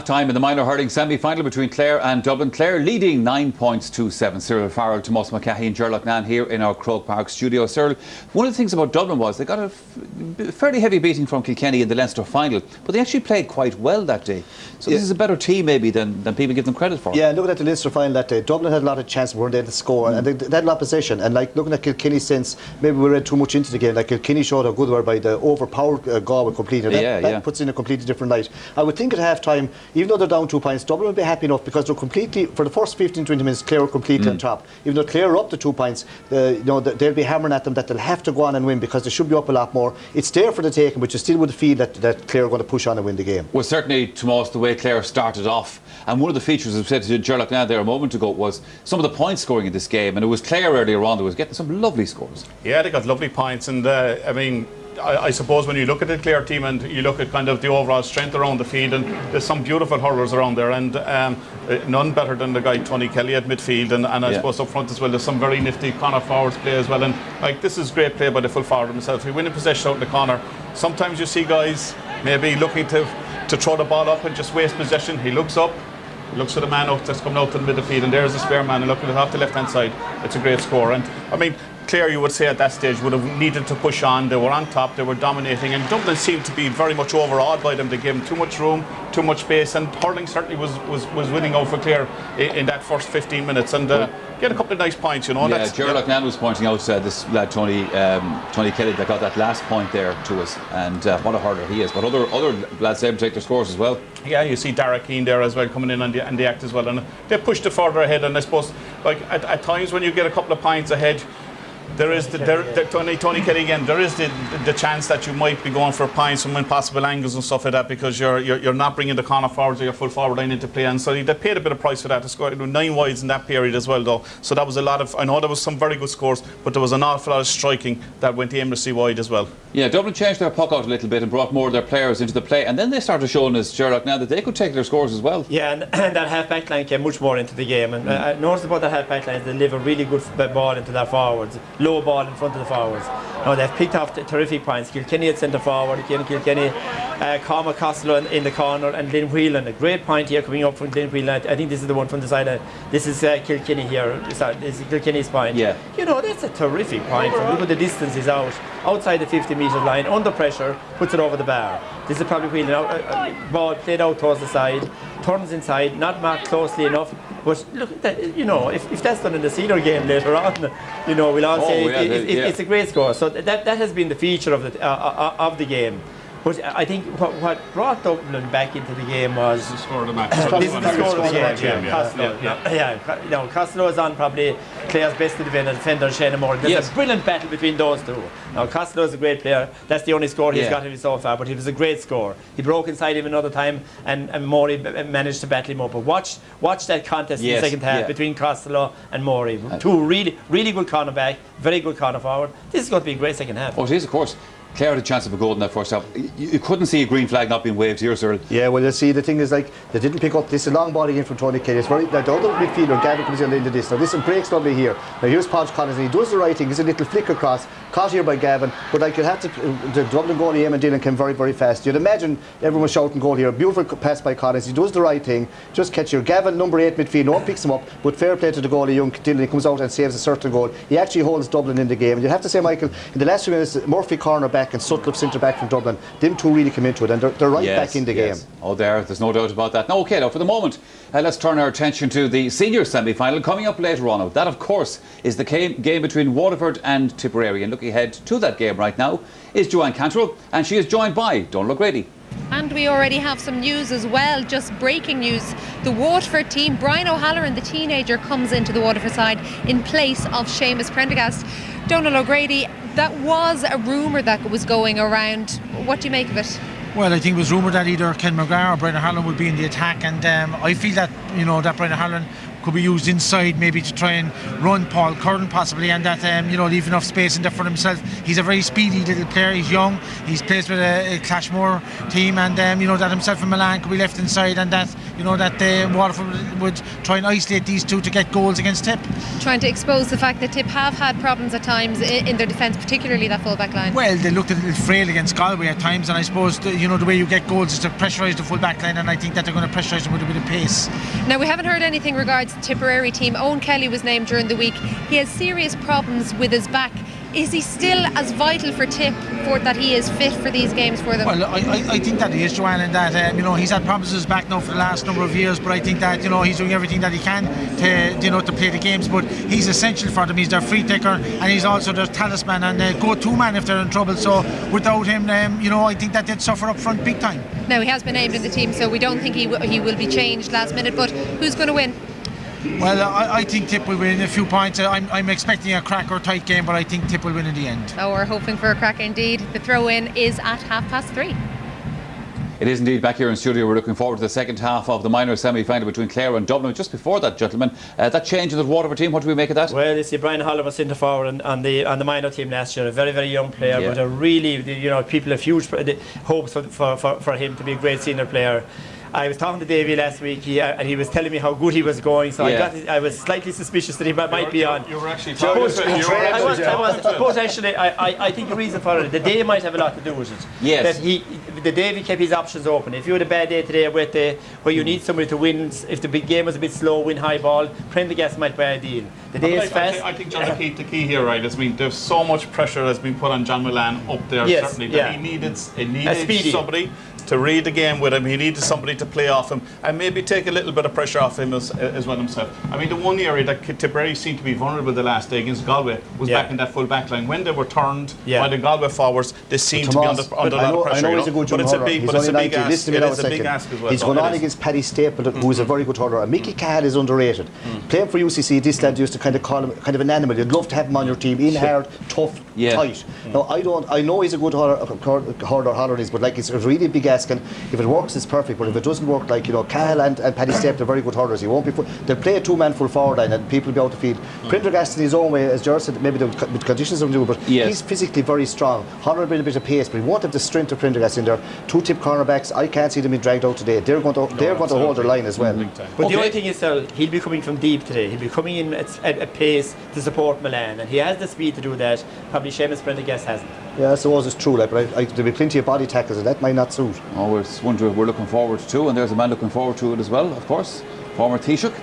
half-time in the minor hurling semi-final between Clare and Dublin. Clare leading 9 points to 7. Cyril Farrell, Tomás McCahey and Gerlach Nan here in our Croke Park studio. Cyril, one of the things about Dublin was they got a fairly heavy beating from Kilkenny in the Leinster final, but they actually played quite well that day. So this is a better team maybe than people give them credit for. Yeah, looking at the Leinster final that day, Dublin had a lot of chances weren't they to score, and they had a lot of possession. And like looking at Kilkenny since, maybe we read too much into the game. Like Kilkenny showed how good they were by the overpowered Galway completed. That puts in a completely different light. I would think at half-time, even though they're down 2 points, Dublin will be happy enough because they're completely, for the first 15-20 minutes, Clare were completely on top. Even though Clare are up to 2 points, they'll be hammering at them that they'll have to go on and win because they should be up a lot more. It's there for the taking, but you still would feel that Clare are going to push on and win the game. Well, certainly, Tomás, the way Clare started off, and one of the features, as I said to Gerlach now there a moment ago, was some of the point scoring in this game, and it was Clare earlier on that was getting some lovely scores. Yeah, they got lovely points, and I mean, I suppose when you look at the Clare team and you look at kind of the overall strength around the field, and there's some beautiful hurlers around there, and none better than the guy Tony Kelly at midfield, and I suppose up front as well there's some very nifty corner forwards play as well, and like this is great play by the full forward himself. He win a possession out in the corner. Sometimes you see guys maybe looking to throw the ball up and just waste possession. He looks up, looks at the man out that's coming out to the midfield, and there's the spare man, and looking at it off the left hand side. It's a great score. And I mean, Clare, you would say at that stage, would have needed to push on. They were on top, they were dominating, and Dublin seemed to be very much overawed by them. They gave them too much room, too much space, and Hurling certainly was winning out for Clare in that first 15 minutes, and get a couple of nice points, you know. Yeah, Gerlach Nan was pointing out this lad Tony Kelly that got that last point there to us, and what a hurler he is. But other lads able to take their scores as well. Yeah, you see Dara Keane there as well coming in on the act as well, and they pushed it further ahead. And I suppose, like at times when you get a couple of points ahead, there is Tony Kelly again. There is the chance that you might be going for points from impossible angles and stuff like that, because you're not bringing the corner forwards or your full forward line into play, and so they paid a bit of price for that. To score 9 wides in that period as well, though. So that was a lot of. I know there was some very good scores, but there was an awful lot of striking that went aimlessly wide as well. Yeah, Dublin changed their puck out a little bit and brought more of their players into the play, and then they started showing us, Gerlach, now that they could take their scores as well. Yeah, and that half-back line came much more into the game, and I noticed about that half-back line is they deliver really good ball into their forwards, low ball in front of the forwards. Now they've picked off terrific points. Kilkenny at centre forward, Kilkenny, Cormac Costello in the corner, and Lynn Whelan. A great point here coming up from Lynn Whelan. I think this is the one from the side. This is Kilkenny here. This is Kilkenny's point. Yeah. You know, that's a terrific point. Look at the distance he's out. Outside the 50-metre line, under pressure, puts it over the bar. This is probably Whelan out. Ball played out towards the side, turns inside, not marked closely enough. But look at that, you know, if that's done in the Cedar game later on, you know, we'll all say it's a great score. So that has been the feature of the game. But I think what brought Dublin back into the game was the score of the match. This is the score of the game. Costello is on probably Clare's best defender, Shane Moore. There's a brilliant battle between those two. Now Costello is a great player. That's the only score he's got of it so far, but it was a great score. He broke inside him another time, and Morey managed to battle him up. But watch that contest in the second half between Costello and Morey. Two really good cornerback, very good corner forward. This is going to be a great second half. Oh, it is, of course. Clare had a chance of a goal in that first half. You couldn't see a green flag not being waved here, Cyril. Yeah, well, you see, the thing is, like, they didn't pick up this long ball again from Tony Kelly. It's very, the other midfielder, Gavin, comes in into this. Now, this breaks lovely here. Now, here's Podge Collins, and he does the right thing. There's a little flick across, caught here by Gavin, but like, you'd have to, the Dublin goalie, Eamon Dillon, came very, very fast. You'd imagine everyone was shouting goal here. Beautiful pass by Collins. He does the right thing. Just catch your Gavin, number 8 midfield. No one picks him up, but fair play to the goalie, young Dillon. He comes out and saves a certain goal. He actually holds Dublin in the game. And you'd have to say, Michael, in the last 2 minutes, Murphy corner back and Sutcliffe centre back from Dublin, them two really come into it, and they're right back in the game. Oh, there's no doubt about that. Now, okay, now for the moment, let's turn our attention to the senior semi-final coming up later on. That, of course, is the game between Waterford and Tipperary, and looking ahead to that game right now is Joanne Cantrell, and she is joined by Donal O'Grady. And we already have some news as well, just breaking news. The Waterford team, Brian O'Halloran, the teenager, comes into the Waterford side in place of Seamus Prendergast. Donal O'Grady, that was a rumour that was going around. What do you make of it? Well, I think it was rumoured that either Ken McGrath or Brian O'Halloran would be in the attack, and I feel that, you know, that Brian O'Halloran could be used inside maybe to try and run Paul Curran possibly, and that leave enough space in there for himself. He's a very speedy little player, he's young, he's plays with a Clashmore team, and that himself and Milan could be left inside, and that Waterford would try and isolate these two to get goals against Tip. Trying to expose the fact that Tip have had problems at times in their defence, particularly that full-back line. Well, they looked a little frail against Galway at times, and I suppose the way you get goals is to pressurise the full-back line, and I think that they're going to pressurise them with a bit of pace. Now, we haven't heard anything regards the Tipperary team. Owen Kelly was named during the week. He has serious problems with his back. Is he still as vital for Tip for that he is fit for these games for them? Well, I think that he is, Joanne, and that he's had problems with his back now for the last number of years, but I think that he's doing everything that he can to play the games. But he's essential for them. He's their free taker, and he's also their talisman and go-to man if they're in trouble. So without him, I think that they'd suffer up front big time. Now, he has been named in the team, so we don't think he will be changed last minute. But who's going to win? Well, I think Tip will win a few points. I'm expecting a crack or tight game, but I think Tip will win in the end. Oh, we're hoping for a crack indeed. The throw-in is at 3:30. It is indeed. Back here in studio, we're looking forward to the second half of the minor semi-final between Clare and Dublin. Just before that, gentlemen, that change in the Waterford team, what do we make of that? Well, you see Brian Holler was centre forward on the minor team last year, a very, very young player, but a really, people have huge hopes for him to be a great senior player. I was talking to Davey last week, and he was telling me how good he was going, so I was slightly suspicious that he might be on. You were actually talking I was actually. I think the reason for it, the day might have a lot to do with it. Yes. That the Davey kept his options open. If you had a bad day today where you need somebody to win, if the big game was a bit slow, win high ball, Prendergast might be ideal. The day is fast. I think John, the key here, right, is there's so much pressure that's been put on John Milan up there, certainly, that he needed somebody to read the game with him. He needed somebody to play off him and maybe take a little bit of pressure off him as well himself. I mean, the one area that Tipperary seemed to be vulnerable the last day against Galway was back in that full back line. When they were turned by the Galway forwards, they seemed to be under a lot of pressure. I know he's a good young hurler. He's only 19. Listen to me now a second. He's going on against Paddy Stapleton, who is a very good hurler. And Mickey Cahill is underrated. Playing for UCC, this lad used to kind of call him kind of an animal. You'd love to have him on your team, in hard, tough, tight. Now, I know he's a good hurler, but like, it's a really big ask, and if it works, it's perfect. But if it doesn't work, like, Cahill and Paddy Stapleton are very good hurlers. He won't be. They'll play a two-man full forward line, and people will be out the field. Prendergast in his own way, as George said, maybe the conditions don't do, but he's physically very strong. Holler will bring a bit of pace, but he won't have the strength of Prendergast in there. Two Tip cornerbacks, I can't see them being dragged out today. They're going to hold their line as well. But the only thing is, he'll be coming from deep today. He'll be coming in at pace to support Milan, and he has the speed to do that. Probably Seamus Prendergast hasn't. Yeah, I suppose it's true, like, but there'll be plenty of body tackles, and that might not suit. Oh, it's one we're looking forward to, and there's a man looking forward to it as well, of course, former Taoiseach.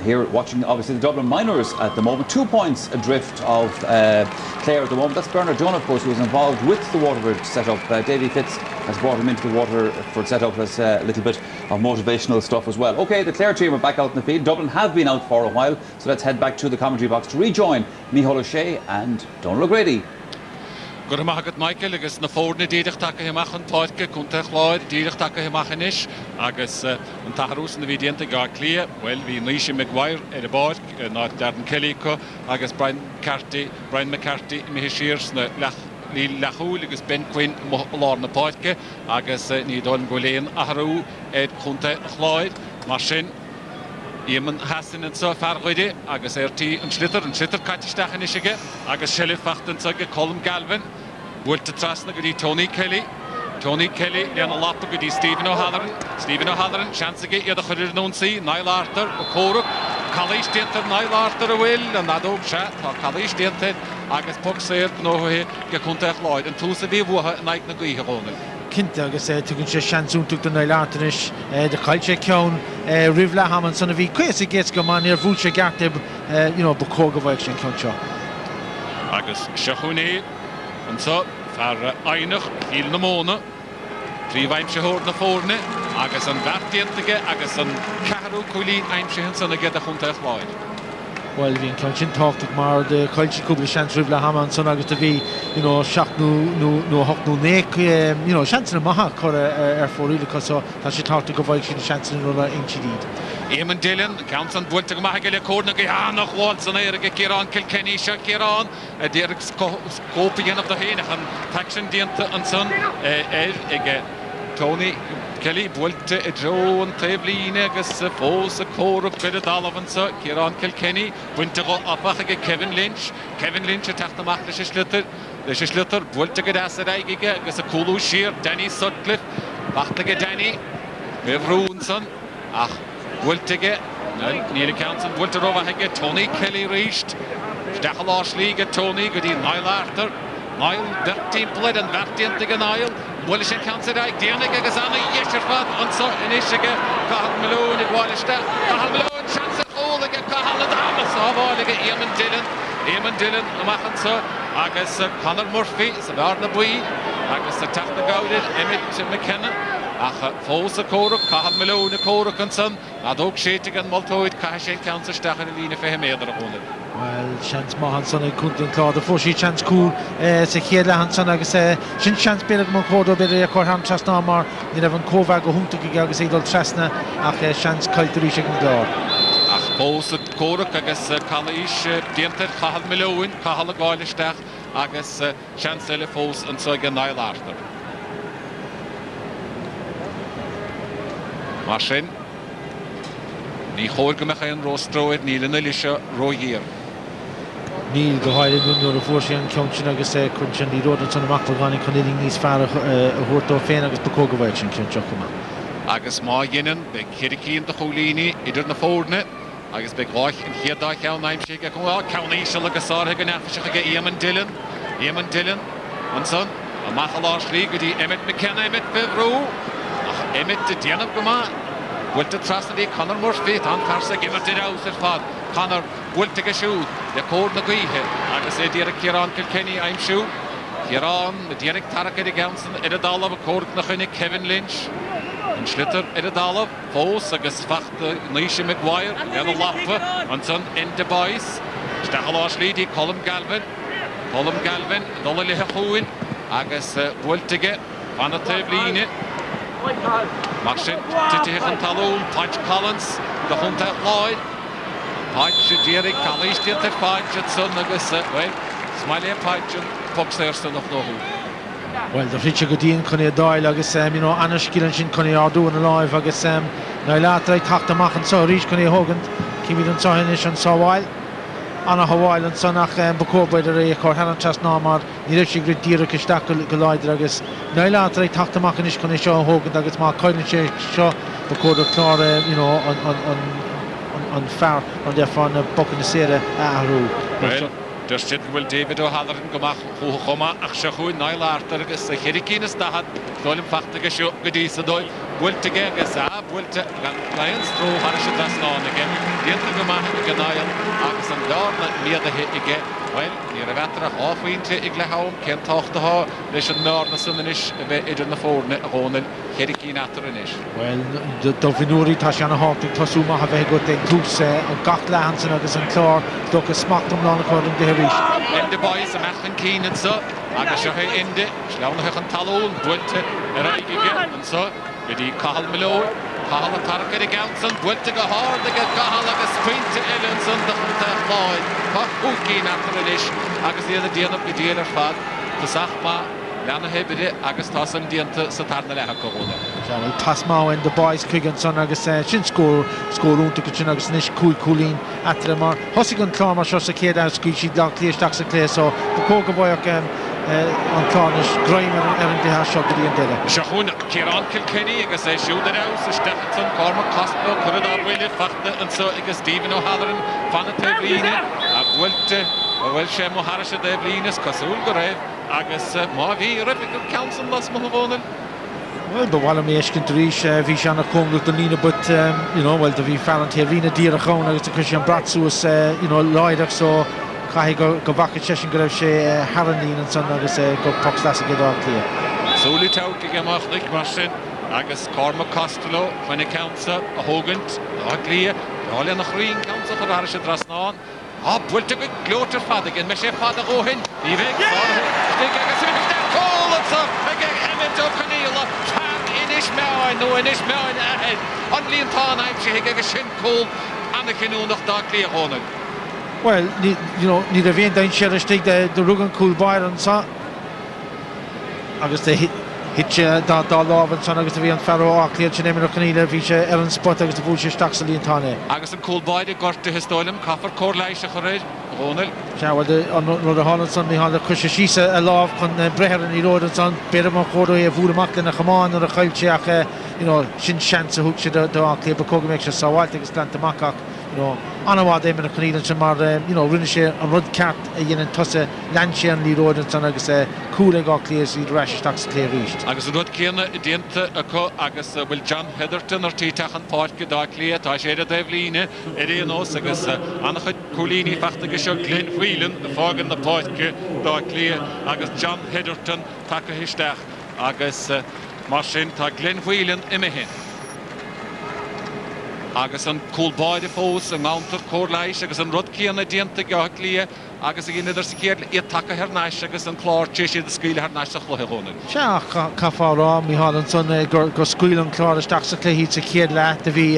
Here watching obviously the Dublin minors at the moment, 2 points adrift of Clare at the moment. That's Bernard Dunn, of course, who was involved with the Waterford setup. Davy Fitz has brought him into the Waterford setup as a little bit of motivational stuff as well. Okay, the Clare team are back out in the field. Dublin have been out for a while, so let's head back to the commentary box to rejoin Micheál O'Shea and Donal O'Grady. Gur magat Michael agus na fórna díadach take himach an táidce chunta chláid díadach take himach inis agus an taharús na bhídianta gá clia well hí Níosi McGuire ar a báid ná Darren Kelly co agus Brian McCarthy Mihishirs na lechúil agus Ben Quinn lár na páidce agus ní dóil goléon aharú chunta chláid mar sin Iman Hassan and so far goide agus RT an slitter catistach inis ige agus Shelley Fachten sage Colm Galvin Wolta Trasna godi Tony Kelly lean a lot godi Stephen O'Halloran chance ige iad a chuir nónsaí Niall Arthur O'Cork Calais Dinter Niall Arthur a bhfuil an adóg se tá Calais Dinter agus pog séir nóhe ge chunta chláid an túsa bhí bhuatha naig na gaoithe góna Kinte agus tugann sé seanún de Niall Arthurish de Cailse ceann Rivla Hammond sanna bhí cuasa gés go man ar bhúil sé garte bacóga bhhaig sin ceann seo. Agus seachúné an so far ainach híl na móna tríomhaim se hór na fórne agus an bhartíantaige agus an cearú chuilín aimse hin sanna gé a chunta chláid. Well, hín ceann sin táchtach mar de Cailse cúpla seans Rivla Hammond san agus a bhí seachnú hochtnú néic seansan maithe chur ar fórílacha so tá sé táchtach go bhhaig sin seansan rula intíd. Éman Dillon, counts on Bulta Mahagale Corner, Guyana, Watson, Eric Kiran, Kilkenny, Shakiran, Derek Scopian of the Hainahan, Taxon Dianta and Son, Tony Kelly builte a drone tabline agus fós a córach bit a dalavansa Kieran Kilkenny buinte go apach Kevin Lynch a tachtach leis slutter builte go as aige agus a coolú sir Danny Sutcliffe bachtige Danny Bevrúnson ach builte Neil Council builte rovaige Tony Kelly reached Stachelás Liga Tony go dí Niall Arthur Niall 13 bled an 13 Niall Wallish and Council Diana Gazana Yesherfat on so initiative Kahal Malone at Wallista Kahal Malone chance at all the Kahal Damas of all the Eamon Dillon Machanso Agus Conor Murphy Savarna Bui Agus the Tachna Gowded Emmett McKenna Ach Fosa Koruk Kahal Malone Koruk and son Adok Shetig and Maltoid Kashin Council Stachelina for him Well, chance Mahanson and Kuntin Claude, the first chance cool, Sekhiela Hanson, I say, Shin chance Bill Mokodo, Billy Korham Chasnamar, you never Kova go home to Gigagas Eagle Chasna, after chance Kalturish and door. Ach, Bose Koruk, I guess, Kalish, Dinter, Kahal Milowin, Kahal Goilistach, I guess, chance Elefos and so again Niall Arthur. Martin. Ní chóirgumach an Rostroid, Níl an Elisha, Royer. Níl go háir nuair a bhuair an ceantin agus chun ní ród an san amach gáin chunéing níos fear a thuirtó féin agus bacóga bhhaid sin ceanteach chuma. Agus má dhéanaan be Ciricín de Cholíní idir na fórne, agus be gláich an chéadá ceann naimsí go bhá ceannaí se agus átha go nefisiach go Eamon Dillon, an son, a Machalás Lí go dtí Emmett McKenna, Emmett Bevrú, ach Emmett de déanamh go má, Wilted trustedy Conor Murphy on Farsa give it out at Fad. Conor Wilted a shoe, the cord the Guihe. I can say Derek Kieran Kilkenny, I'm shoe. Kieran, the Derek Taraka Ganson, Edadala, a cord Nachinic, Kevin Lynch. And Schlitter, Edadala, Fos, Agus Fachte, Nisha McGuire, Ella Lappa, and son in the boys. Stachalash Lady, Colum Galvin, Dolly Huin, Agus Wiltige, Anna Tabline. Martin, Titi Talon, Patch Collins, the Hunter Lloyd, Patch Derek, Callis, Dinter Patch, and Son Agus, well, Smiley Patch and Foxerson of Nohu. Well, the Richard Godin Connie Doyle, Agus, Anna Skillinchin Connie Ardu and alive, Agus, Nailatra, Taktamach and so reach Connie Hogan, Kimi and Sahinish and so while. Anna Hawaii and Sonach and Bako by the Ray, Corhan Chasnamar, Nirishi Grid Dira Kistakul Golidragus, Nailatra, Taktamachanish Conisha, Hogan, Agus Mark Coinish, Shaw, Bako the Clare, on far on their front of Bokan Sera, Aru. Just it will David O'Halloran Gomach, Homa, Akshahu, Niall Arthur, the Hurricanes that Dolim Fakta Show, Gadisadoi, Wilt to get Gazab, Wilt to Lions, through Harrisha Dasnon again, the Gomach, Ganail, Axon Dorn, near the hit again. Well, you're a veteran halfway into Iglehaum, can't talk to her, they should know the Sunnish, in the four net Ronald, Hurricane after an ish. Well, the Dovinuri Tashana Hawking, Tosuma have a good thing, Close, and Gakla Hansen, Agus and Clare, Doka smacked them on according to Harish. And the boys, a Macklin Keen and so, Agashahe in the Schlaunhachen Talon, Bulte, Ragigan, and so, with the Kahal Milo, Kahal Tarka de Ganson, Bulte go hard, they get Kahal like a sprint to Ellenson, the Hunter Lloyd, Hookin after an ish, Agus the other day of the dealer fad, the Sachma, Lana Hebede, Agus Tassan Dianta, Satarna Corona. Tasmau and the boys, Kigan Son, Agus, Shin score to Kitchen, Agus Nish, Coolin, Atlamar, Hossigan Klama, Shosakeda, Squishy, Dark Clear, Stacks and Clear, so the Coca Boyak. On Cornish, Grime and the Hash of the Endella. Shahun, Kieran Kilkenny, I guess I showed it out, Stephenson, Cormac Costco, Corridor Willie, Fakta, and so I guess Stephen O'Halloran, Fanata Blina, Welsh Moharisha de Blinas, Casul Gorev, I guess Mavi, Replica Council, Las Mahavon. Well, but while I'm asking to reach Vishana Kong with the Nina, but well, the V Fallant here, Rina Dirachona, it's a Christian Bratsu was, Lloyd, so. Go back at Cheshire Grove, Harlandine and Son, Agus, go Pox Lassie get out clear. Solely Tau, Gigamach, Nick Martin, Agus Cormac Costello, when it counts up, a Hogant, clear, all in the Green Council for Harisha Drasnan. Up, will to be Gloter Fadigan, Meshe Father Rohin, Evik, Stigagas, call it up, again, Emmett O'Connell, Fan in Ishmael, no in Ishmael ahead, on Leonton, I'm Shigagashin Cole, and the Kinu of Dark Clear Honan. Well, need a vein down Sherrish take the Rugan Cool Byron saw. I guess they hit hitse dá láhan san agus a bhí an ferro achlíad sin éimir chaníile bhí sé ar an spot agus bhúil sé staach sa líontáine. Agus an cúlbáide gorta históilm caafar cór leiise chu réid Ronald. Seáil an hálan san ní hála chuise sísa a láh chun brehean í ródan san beidir mar chóú a bhúlaach lena chamáin ar a chailteach sin seansa thug sé do achlíad ba cogaméid se sáháilte agus glantamachach. Anhá é man a chuíann sem mar rinne sé an rud ceart a dhéanaan tusa leanse an líródan san agus cúla gácléas í reisteach sa Clare ríist. Agus an rud céanna i déanta acu agus bhfuil John Heatherton ar títach an páirce dá clia tá sé a déhlíine i réanós agus annach chud cholíní feachtaige seo Glen Whelan a fágan na páirce dá clia agus John Heatherton take histeach agus mar sin tá Glen Whelan imimehin. Agus an cúlbáide fós an gáantar cór leis agus an rud céanna déanta gath lia agus a gine sa céir iad take ar náis agus an chlár tí siad a scaoile ar náis a chluthegóna. Seach caafárá Mícheál san gur scaoil an chlár isteach sa chluí sa céad le a bhí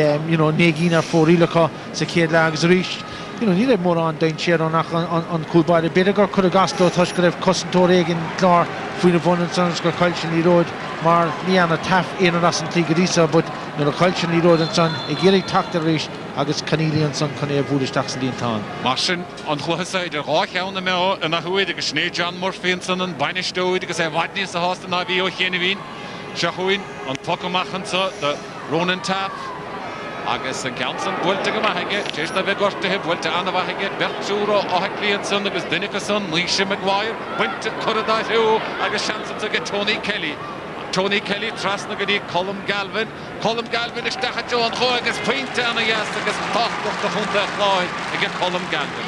négín ar fórílacha sa céad le agus ríist. Ní raibh mór an dain séar an cúlbáide beidir gur chud a gasú tuis go raibh cosantóir éigen chlár faoine bhhain san gur cailsin í róid mar ní anna taf éanaar as an trígadísa, bud nuair a cailsin í róid an san i ggéirigh tactar ríist agus canílíonn san chun é bhúlisteach sa líontáin. Mar sin an chluchasaid ar rácheanna mé in a thuid agus sné John mór féin san an bainistóid agus é bhaidní sa hásta ná bhí ó chéana bhín se chuin an pocamachchansa de Ronan Tap agus an ceansan bhfuilte go maithaige, téis na bheith gortathe bhfuilte anna bhaithaige, Bertúra áthaclíonn san agus duine san, Líse Maguire, buinte churadá hiú agus seansan a go Tony Kelly. Tony Kelly trasna go dtí Colm Galvin. Colm Galvin is decha jo an cho agus pointe anna yes agus tácht a chunta a chláid ag Colm Galvin.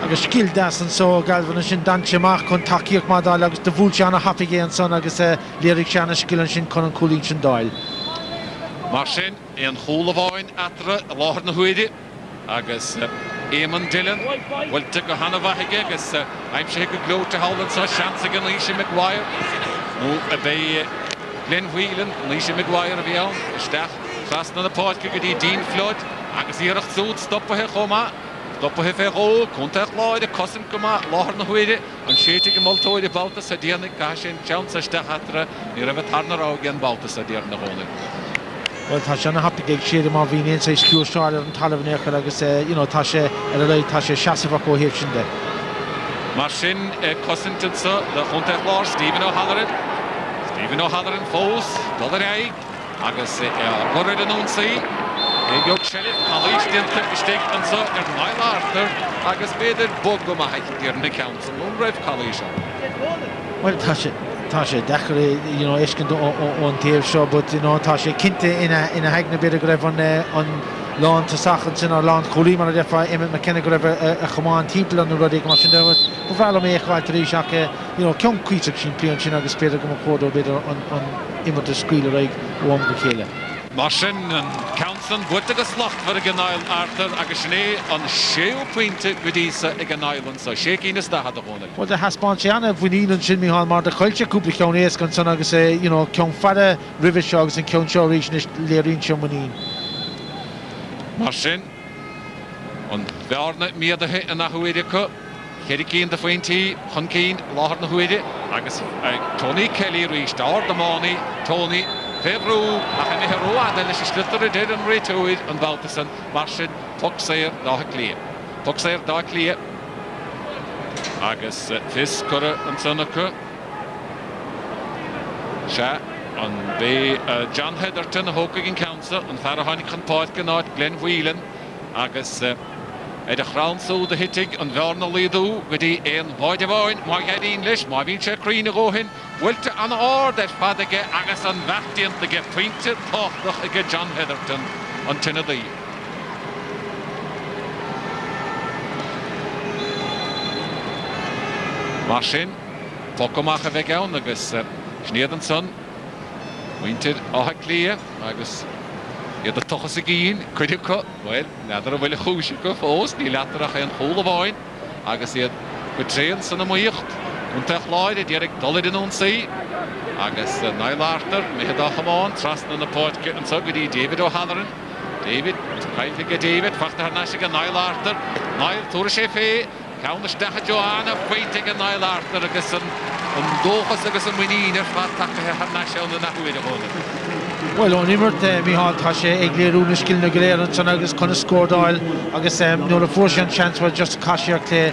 Agus skill das an so Galvin sin danseach chun takeíoch má dáil agus de bhúil seanna hapigé an son agus léirigh seanna skillan sin chun an cúlín sin dáil. Mar sin an cholamháin atra a láthar na huide agus Éman Dillon bhfuilte go hana bhaithaige agus aimim sé go glóta hálan sa seansa gan Líse Maguire. Nó a bheith Glen Whelan, Líse Maguire a bhí ann, isteach trasna na páirce go dtí Dean Flood agus íirecht súd stoppathe chomá. Stoppathe fé ró, contact láide, cosint go láthar na huide, an séite go moltóide baltas a déananig ga sin seansa isteach atra ní ra bheith tarnar á gan baltas a déar na hóna. Well, tá sé na hapigéig siad má bhíon éon sa sciúrsáil an talamhnécha agus tá sé ar a leid tá sé seasamhach ó héobh sin de. Mar sin cosintinsa le chuntaach lár Stephen O'Halloran. Stephen O'Halloran fós, dul ar éig, agus gurad an únsaí. Éigeog sellid, chalís dinta isteig an sa ar Niall Arthur agus beidir bog go maithaig ar na council. Nún raibh chalís an. Well, tá sé dechar éiscin ón taobh seo, but tá sé cinnte ina heagna beidir go raibh an lán tasachan sin ar lán cholí mar a defa imime McKenna go raibh a chamáin timppla an rudí mar sin dehad go bhheile mé chháil ríéis ceann cuiiteach sin plion sin agus beidir go chódó beidir an imime scuile raig bhm go chéile. Mar sin an council bhuiite go slacht for a Niall Arthur agus sné an séú pointe go dísa ag an Ireland sa sé cínas dahad a hóna. Well, de haspáin sé anna bhuiílann sin Mícheál mar de chuilte cúpla ceann éascan san agus ceann fada ribh seo agus an ceann seo ríis léiríonn seo manín. Mar sin an bhearna míadathe in na huide chu chéidir cín de faointí chun cín láthar na huide agus Tony Kelly ríis dáir do mánaí Tony Febrú a cha mithe roiáda leis slitar a déad an réitóid an bháltasan mar sin tuigh dá clia. Tuigh dá clia agus fis cura an sanna chu. Se an bé John Heatherton a thóca gin council an fear a tháinig chun páirce náid Glen Whelan agus a chránsú de hitig an bhearna líadú go dtí éon bháide bháin má gheadíon leis má bhín sé crína góhin bhfuilte an áir ar fadaige agus an bheachtaíonn de pointe táchtach ige John Heatherton an tinna daí. Mar sin tócamach a bheith ann agus snéad an son muintir átha clia agus iad a tochas a gín, chuidir chu, well, neidir a bhfuil chúise go fós, ní letarach an cholamháin agus iad go tréan san na maíocht chuntaach láide déirigh dulid in únsaí agus Niall Arthur méad á chamáin trasna na páirce an sa go dtí David O'Halloran. David, caiithigh David, fachta ar náise go Niall Arthur. Niall túra sé fé Count Stacha Joanna, waiting an Isle Arthur, I guess, and Dochas, I guess, and Winnie, there's what National and that. Well, on Immert, Mihal Tashe, Egli Runish Kilnagler, and Son Agus Connor scored oil. I guess, no, the first chance was just Kashia Clay,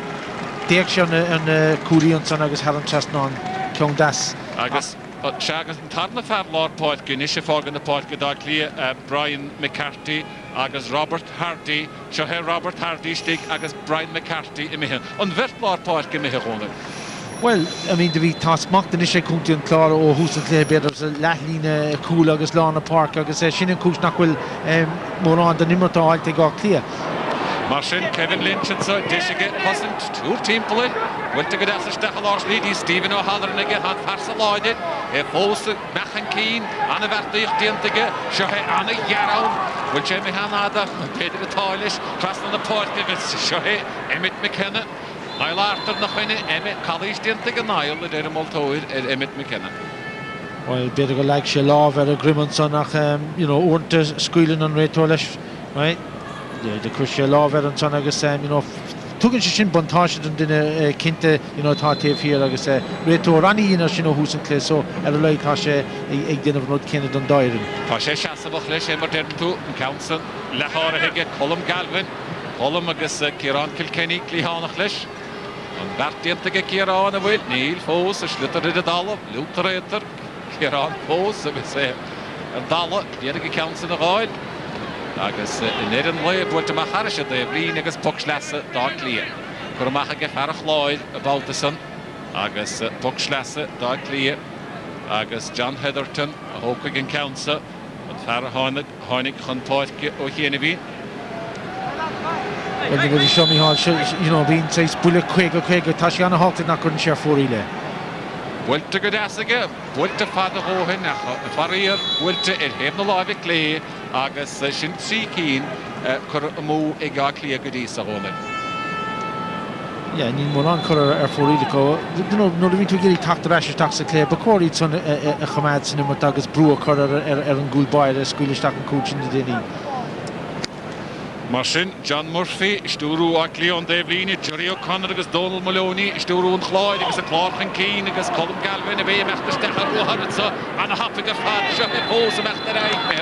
the action and Cooley and Son Agus Helen Chestnut, Kyung Das. I guess, but Shagas and Tarna Fab Lord Poit, Gunisha Fog and the Poit Gadakli, Brian McCarthy, Agus Robert Hardy, Shaher Robert Hardy, Stick, Agus Brian McCarthy, Imihan, on Vert Lord Poit Gimihone. Well, I mean, the task mocked the Nisha County and Clare or who's the Clay Bedders, Latlina, Cool, Agus Lana Park, Agus Shinning Kushnak will more on the Nimmerta, I'll take out clear. Martin, Kevin Lynch and so Dishiget wasn't two team play. Went to get after Stachelars Lady, Stephen O'Halloran again had Farsalloided, Fos, Machan Keen, Anna Vertich Dientige, Shohe Anna Yarrow, which Emmy Hanada, Peter the Toilish, Krasna the Port, Shohe, Emmett McKenna. Niall Arthur nach chuine Emmett College Dientige Niall, the Dermal Toid, Emmett McKenna. Well, better go like she love at a Grimmonson nach, you know, weren't squealing on Ray Toilish, right? The Christian Law and Son, I guess, you know, took in Shin Bontage and then Kinte, you know, Tati here, I guess, Reto Rani, you know, who's in Clay, so I don't like Tasha, a dinner of not Kennedy and Dyron. Tasha Shassabach, Emma Dertu, Council, Lahara Hege, Colum Galvin, Colum, I guess, Kieran Kilkenny, Clihanachlish, and Bartiantige Kieran, a will, Neil Fos, a Schlitter the Dollar, Luterator, Kieran Fos, I guess, a dollar, the other council of oil. Agus in Eden Leib wordt de Macharische de Vrien agus Puckschlasse da Clia. Cormacha ge Farach Lloyd about the sun. Agus Puckschlasse da Clia. Agus John Heatherton, a Hokigan Council, and Farah Honig Hun Poitke o Hieneby. Well, you really show me how, you know, being says Bullet Quig, Tashiana Hawked not couldn't share for Ile. Wilte Godasige, Wilte Father Hohen, Farrier, Wilte it have no live clay, Agus Shin Keen, Kuramu Egakli Godisa Honen. Yeah, and in Moran Kura for Ilico, no, the way to get attacked the Rash attacks a clear, but Corey's on a Hamad Cinema Tagas Brewer Kura and good by the Squealish Tack and coach in the Denny. Martin, John Murphy, Sturu Cleon Devlin, Jerry O'Connor, Donald Maloney, Sturu and Clyde, Clark and Keane, Colin Galvin, a bay after Stefan Rohanitza, and a happy Fad, Shep Pose, after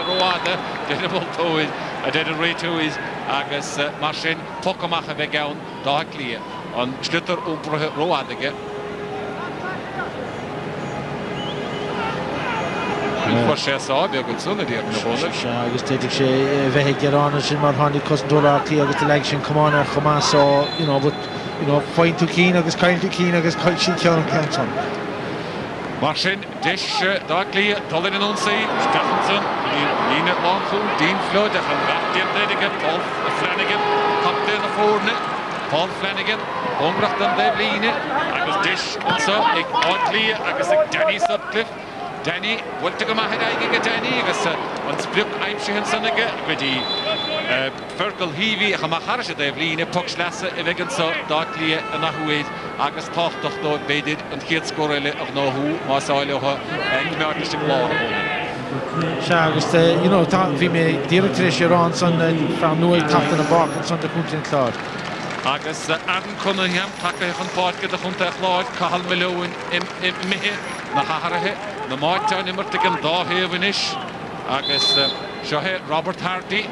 Roada, General Toys, a dead rate to his Agus Martin, Pocamacha Vegown, Darkly, on Schlitter Upra Roadige. She saw the good son of the I was taking she get on and she might honey cousin dollar clear with the election come on or come on so you know but you know fine to keen I was kind to keen I was quite she killing Kenton. Martin Dish Darkly Dolin and Unsay Stephenson Nina Longful Dean Flood and Bastian Paul Flanagan up there the forward Paul Flanagan Hungracht and Devline I was Dish and so Oddly I was Danny Sutcliffe Danny, what to go ahead? I get Danny, on split I'm sure Sonic, Goody, Fergal Heavy, Hamaharash, Devline, Puxlasse, Eveganso, Darkly, and Ahuid, August Tocht of Dog Baded, and Kit Scorrel of No Who, Marcelo, and Martin Law. Shagus, you know, we may director on Sunday from Noel Captain and Bark and Sunday Country and Claude. Agus Adam Cunningham, Taka van Parke, the Hunter Claude, Kahal Malone, Mehe, Naharahe. The Martin Immertigan Dahevenish, Agus Shohe, Robert Hardy,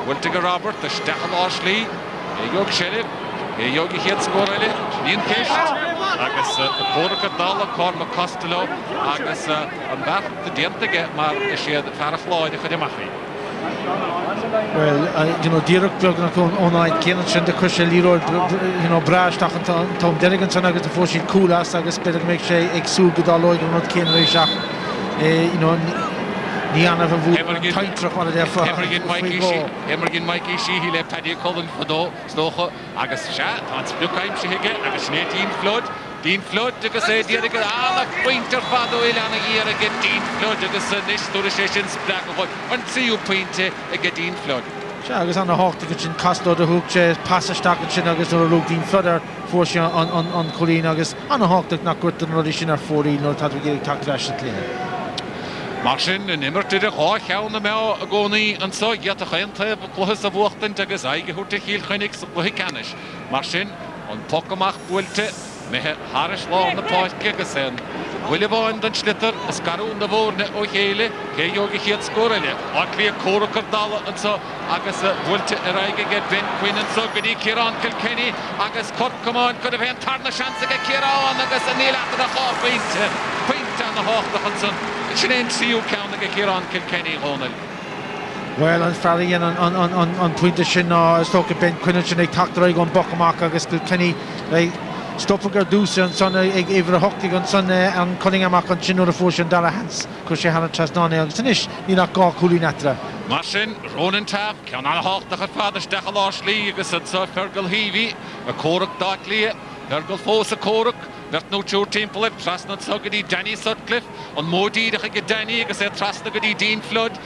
Wiltiga Robert, the Stachel Ashley, a Yog Sheriff, a Yogi Hitscorelli, Nian Kish, Agus Koraka Dalla, Corma Costello, Agus and that the Dientige, Mar, she had Farah Lloyd, if it mahi. Well, you know, Derek Plug on night, Kenneth and the Christian Leroy, you know, Brash, Tom Deligan, and I get the force cool as I guess better make sure Exu Gudaloid and not Ken Rejak, you know, Niana of Wood, tight truck on there for Emergin Mikey, he left Paddy Cullen for though, Stoho, Agus Shat, and Spluckheim, she get, Agus 18 Flood. Dean Flood to say the other pointer father will and a year again Dean Flood to the next to the sessions black and see you point again Dean Flood. Shagus on the hawk to get in Costa the hook pass a stock and Chinagus or look Dean Flooder force on Colleen August on a hawk that not good to the or 40 no that we get attacked actually. Martin and immer to the hawk on the mail agony and so yet a hand plus of walked into his eye who to heal Phoenix Mohicanish. Martin an Pokamach Bulte, Mehe Harish Law na Poike Gasen. Willibon den Schlitter, es Karun de Vorne o Hele, Ke Yogi Hiet Skorele, Akli Korokardala and so Agus Bulte Erige get Ben Quinn and so Gedi Kiran Kilkenny, Agus Kort Command could have had Tarna chance to get Kiran, Agus and Neil after the half Pint on the half the Hudson. It should end see you count the Kiran Kilkenny Ronald. Well, on Friday and on point of Shin, Stoke Ben Quinn and they talked right on Bokamak, Agus Kilkenny, like Stopper Dús and son Ever Hockey and son and Cunningham and Chin or the Fortune Dara Hans, because she had a chest on and finish, you know, go cooling natra. Martin, Ronan Tab, can I hawk the father Stachalosh League, as it's a Fergal Heavy, a Cork Darkly, Fergal Foss a Cork. Werd no Joe Temple, Trasnut Sogedy, Danny Sutcliffe, on Modi, the Higgy Danny, I said Trasnagody, Dean Flood, a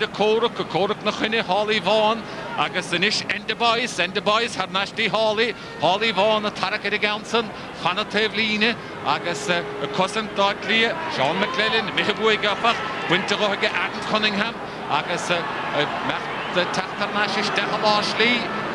Cork, Nachine, Holly Vaughan, Agus the Nish, and the boys, Harnashdi Holly Vaughan, a Taraka de Ganson, Hannah Tevline, Agus a cousin Darkly, Sean McClellan, Mihibui Gaffach, Winter Rohage, Adam Cunningham, Agus the Tachtarnash, Stachalosh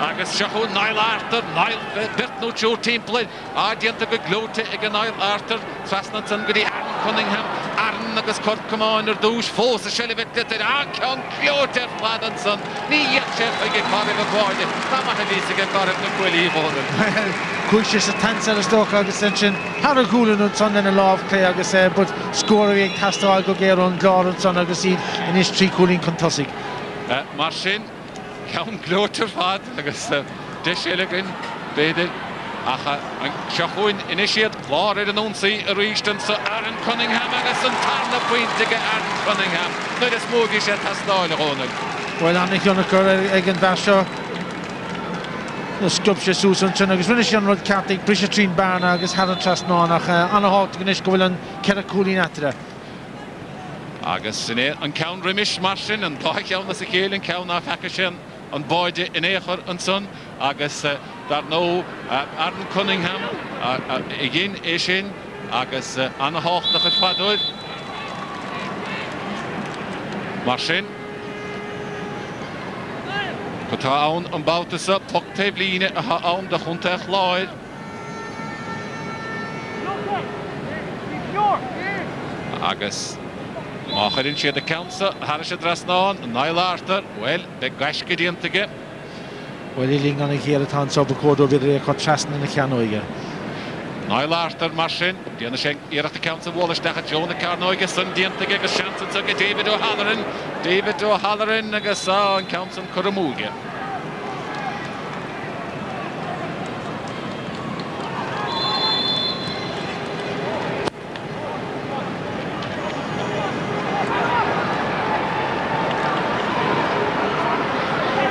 Agus Shahu, Niall Arthur, Niall Bert no Joe Temple, Ardianta Glote, Niall Arthur, Trasnatson, Goody, Aaron Cunningham, Aaron Agus Kurt Commander, Douche, Foss, Shellivicted, Arcon, Glote, Fladanson, Nia Chef, I get caught in the body, Tamahavis, I get caught in the Quilly Borden. Kushis a Tanser, a Stoke, Augustin, Harry Coolan and Son and a law of Clare, Agus, but scoring Castor, Gogero, and Glor and Son, Augustin, and his tree cooling Contussic. Marcin, Count Gloter Fad, Agus, Deshilligan, Bedel, Acha, and Shahuin initiate, Laura and Unsi, reached and so Aaron Cunningham, Agus, and Tarna Point to get Aaron Cunningham. Let us move you, Hasdal, Ronald. Well, Annick Yonaker, Egan Basher, the Sculpture Susan, Agus, Finish on Rod Captain, Brishatrine Barn, Agus, Haran Trasnonach, Anna Hawk, Ganish Golan, Kerakuli Natra. Agus in an count Rimish Martin and Toykion the Sikil and Count of Hakashin and Boyd in Echer and Son. Agus that no Aaron Cunningham again Ishin. Agus Anna Hawk the Fadud. Martin. Kutaun and Bautusa, Poktevline, Haun the Huntech Lloyd. Agus. Macharin she the council, Harish Drasnon, Niall Arthur, well, the Gashkidiantige. Well, Iling on a here at Hans Obercord over there, got Chaston in the Canoiga. Niall Arthur, Martin, Diana Shank, here at the council, Wallace, John the Carnoiga, Sundiantige, a chance to get David O'Halloran, Nagasa, and Council Kuramuga.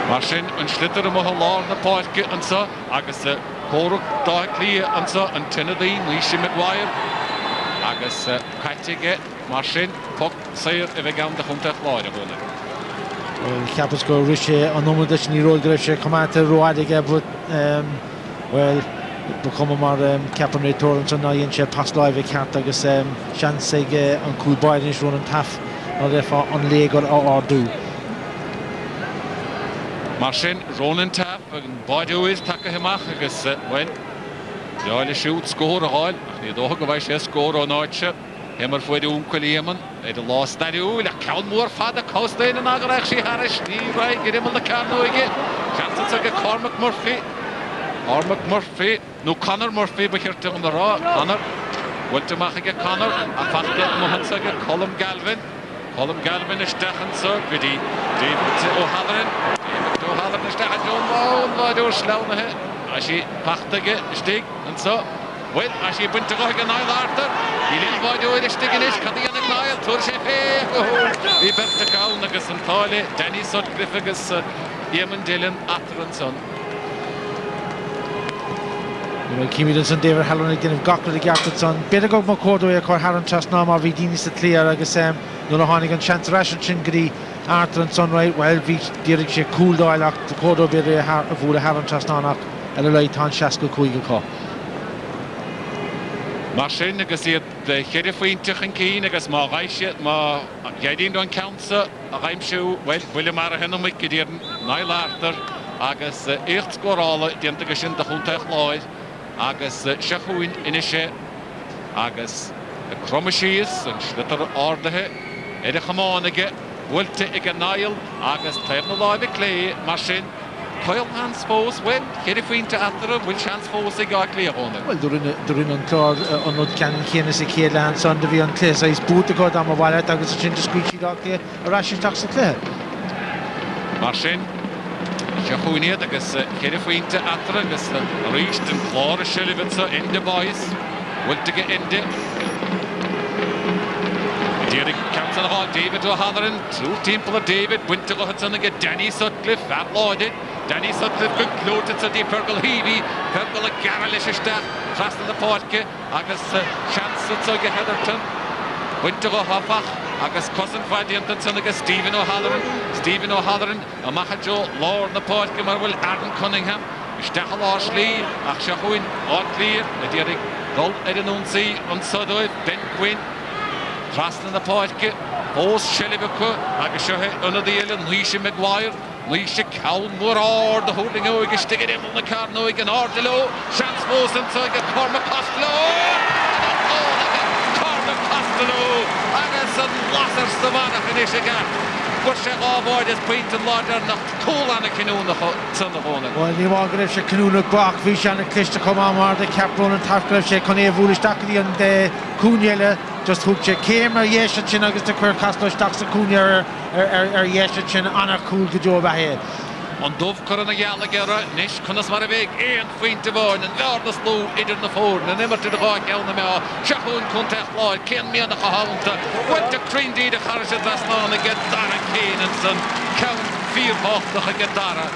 Martin and Schlitter and Mahalar na Parke and so, Agus Cork Darkly and so, and Tinadine, Nishi McGuire, Agus Katige, Martin, Puck, Sayer, Evegan, the Hunter, Lloyd. Well, Capus go Rishi, on normal Dishni Road Grish, come out to Roadiga, but well, become a more Capon Torrance and Nayan, past live a cat, Agus Shanseg and Cool Bidenish run and Taff, or therefore on leg or do. Martin, Ronan Tapp, and Boyd is Takahimach, Agus, well, the only shoot score a hall, the dog of I score on Archer, Hemmer for the Unquiliaman, they lost that you, like Count Moore, Father Costa, and Nagarashi Harris, right, get him on the Carno again. Chances like a Cormac Murphy, no Connor Murphy, but here to on the raw, Connor, went to Machiga Connor, a Fakta Mohansaga, Colum Galvin is Stachan so, Goody, David O'Halloran. O'Halloran is daar John Wall, door Slaune. Als je prachtige steek en zo. Well, als je bent terug naar Niall Arthur, die ligt waar door de steken is, kan die aan de Niall, Torchef, wie bent te kouden, Agus en Tale, Danny Sutcliffe, Agus, Eamon Dillon, Arthur en Son. Kimi Dillon, David Halloran, again, of Gokler, the Gartson, Bedagog Mokodo, a car Haran Chasnama, Vidinis the Clear, Agus, Nula Honigan, Chance Rashichin, Gri, Arthur and Son, right, well, Derek, she cool dialogue, the Kodo, Bedre, Vuda Haran Chasnana, and a light on Shasko Kuigo. Martin, Agus, the Herifuin Tichin, Agus, Ma Reichet, Ma Yadin on Council, a Reimshoe, well, William Arahenomic, Niall Arthur, Agus, Earth Scorala, the Integration, the Huntech Lloyd. agus Shachúin inishe agus Cromashis and Schlitter Ordehe Edichamónige Wilte ige Niall agus Tairna Live Clay Machine Coil hands fós well Herifinte Atara will chance fós ige Clay on it. Well, during on Clare on not can Kenneth Kale hands on the V on Clay size boot to go down my wallet agus a chin to squeaky dog there a rash tax Clay. Machine Shachúin agus Herifinte Atara agus reached and Clare Shilivitsa in the boys Wilte get in the Captain of all David O'Halloran, true team for David, Winter Hudson again, Danny Sutcliffe, that loaded. Danny Sutcliffe concluded to the Purple Heavy, Purple a Garalish staff, Trust in the Portke, Agus Chance to get Heatherton, Winter O'Haffach, Agus Cousin Vadianton against Stephen O'Halloran, a Mahajo, Lord the Portke, Marvel, Adam Cunningham, Stachel Ashley, Achshawin, all clear, the Derek, Dol Edinunzi, on Sodoy, Ben Quinn. Trust in the Portke, Post Shellibaka, Agashahe, Unadil, Nisha Maguire, Nisha Cowan, Muror, the holding Oig, stick it in on the car, Noig and Ardelo, Chance Post and so I get Cormac Costello, Cormac Costello, Agasan Lasser Savannah finish again. Push it avoid his point and larger, not cool on a canoe the son of Onan. Well, you want to get a canoe back, Vishan and Clish to come on, where the Capron and Tafgrave, Shekone, Voolish Dakity and the Kunyela. Just hook check came or Yeshin August the Queer Castle Stocks the Kunya or Yeshin on a cool good job ahead. On Dove Corona Gallagher, Nish Kunas Maravig, and Queen Devon, and Lord the Slow, Idin the Ford, and never to the Rock Elnamel, Shahun Contact Lloyd, Ken me on the Kahunta, went to Green D, the Harris at Vaslan, and get Dara Kane and son, Count Fearhawk, the Hagadara.